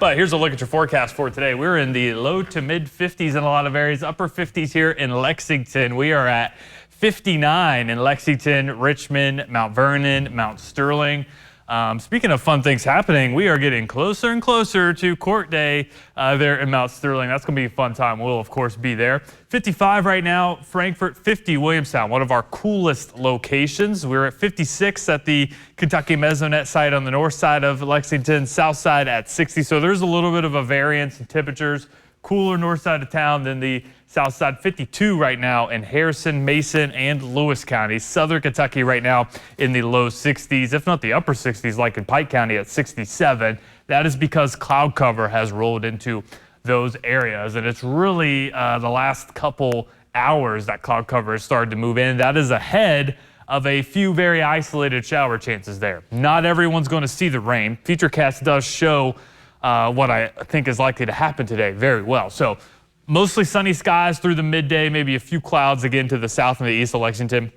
But here's a look at your forecast for today. We're in the low to mid 50s in a lot of areas, upper 50s here in Lexington. We are at 59 in Lexington, Richmond, Mount Vernon, Mount Sterling. Speaking of fun things happening, we are getting closer and closer to court day there in Mount Sterling. That's going to be a fun time. We'll, of course, be there. 55 right now, Frankfort, 50 Williamstown, one of our coolest locations. We're at 56 at the Kentucky Mesonet site on the north side of Lexington, south side at 60. So there's a little bit of a variance in temperatures. Cooler north side of town than the south side. 52 right now in Harrison, Mason, and Lewis counties. Southern Kentucky right now in the low 60s, if not the upper 60s, like in Pike County at 67. That is because cloud cover has rolled into those areas, and it's really the last couple hours that cloud cover has started to move in. That is ahead of a few very isolated shower chances there. Not everyone's going to see the rain. Futurecast does show what I think is likely to happen today very well. So mostly sunny skies through the midday, maybe a few clouds again to the south and the east of Lexington.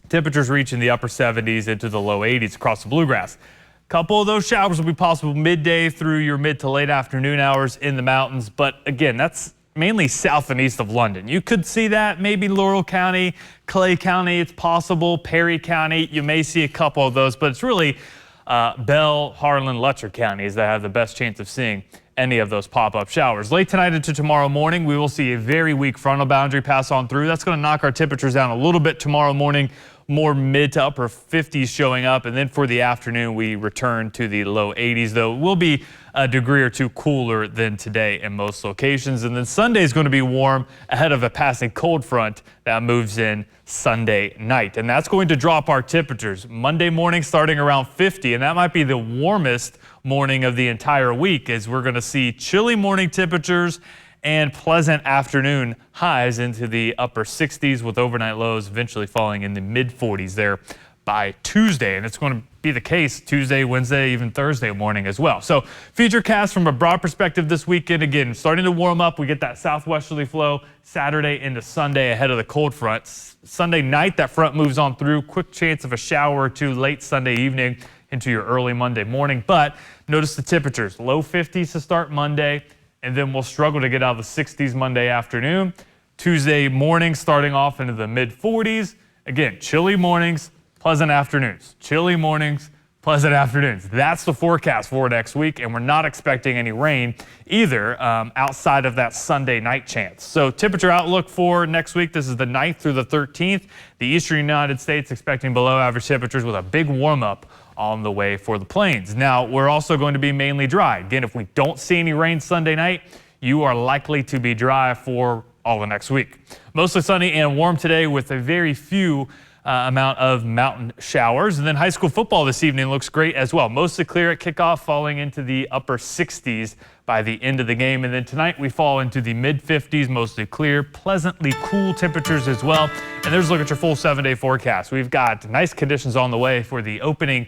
Temperatures reaching the upper 70s into the low 80s across the bluegrass. A couple of those showers will be possible midday through your mid to late afternoon hours in the mountains. But again, that's mainly south and east of London. You could see that maybe Laurel County, Clay County, it's possible. Perry County, you may see a couple of those, but it's really Bell, Harlan, Letcher counties that have the best chance of seeing any of those pop-up showers. Late tonight into tomorrow morning, we will see a very weak frontal boundary pass on through. That's going to knock our temperatures down a little bit tomorrow morning, more mid to upper 50s showing up. And then for the afternoon, we return to the low 80s, though it will be a degree or two cooler than today in most locations. And then Sunday is going to be warm ahead of a passing cold front that moves in Sunday night. And that's going to drop our temperatures. Monday morning starting around 50, and that might be the warmest morning of the entire week, as we're going to see chilly morning temperatures and pleasant afternoon highs into the upper 60s, with overnight lows eventually falling in the mid 40s there by Tuesday. And it's going to be the case Tuesday, Wednesday, even Thursday morning as well. So futurecast from a broad perspective this weekend, again, starting to warm up. We get that southwesterly flow Saturday into Sunday ahead of the cold front. Sunday night, that front moves on through. Quick chance of a shower or two late Sunday evening into your early Monday morning. But notice the temperatures, low 50s to start Monday, and then we'll struggle to get out of the 60s Monday afternoon. Tuesday morning starting off into the mid 40s. Again, chilly mornings, pleasant afternoons. Chilly mornings, pleasant afternoons. That's the forecast for next week, and we're not expecting any rain either outside of that Sunday night chance. So temperature outlook for next week, this is the 9th through the 13th. The eastern United States expecting below average temperatures with a big warm up on the way for the plains. Now, we're also going to be mainly dry. Again, if we don't see any rain Sunday night, you are likely to be dry for all the next week. Mostly sunny and warm today with a very few amount of mountain showers. And then high school football this evening looks great as well. Mostly clear at kickoff, falling into the upper 60s by the end of the game. And then tonight we fall into the mid 50s, mostly clear, pleasantly cool temperatures as well. And there's a look at your full 7-day forecast. We've got nice conditions on the way for the opening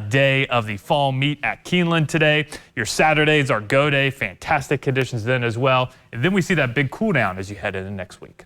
day of the fall meet at Keeneland today. Your Saturdays are go day, fantastic conditions then as well. And then we see that big cool down as you head into next week.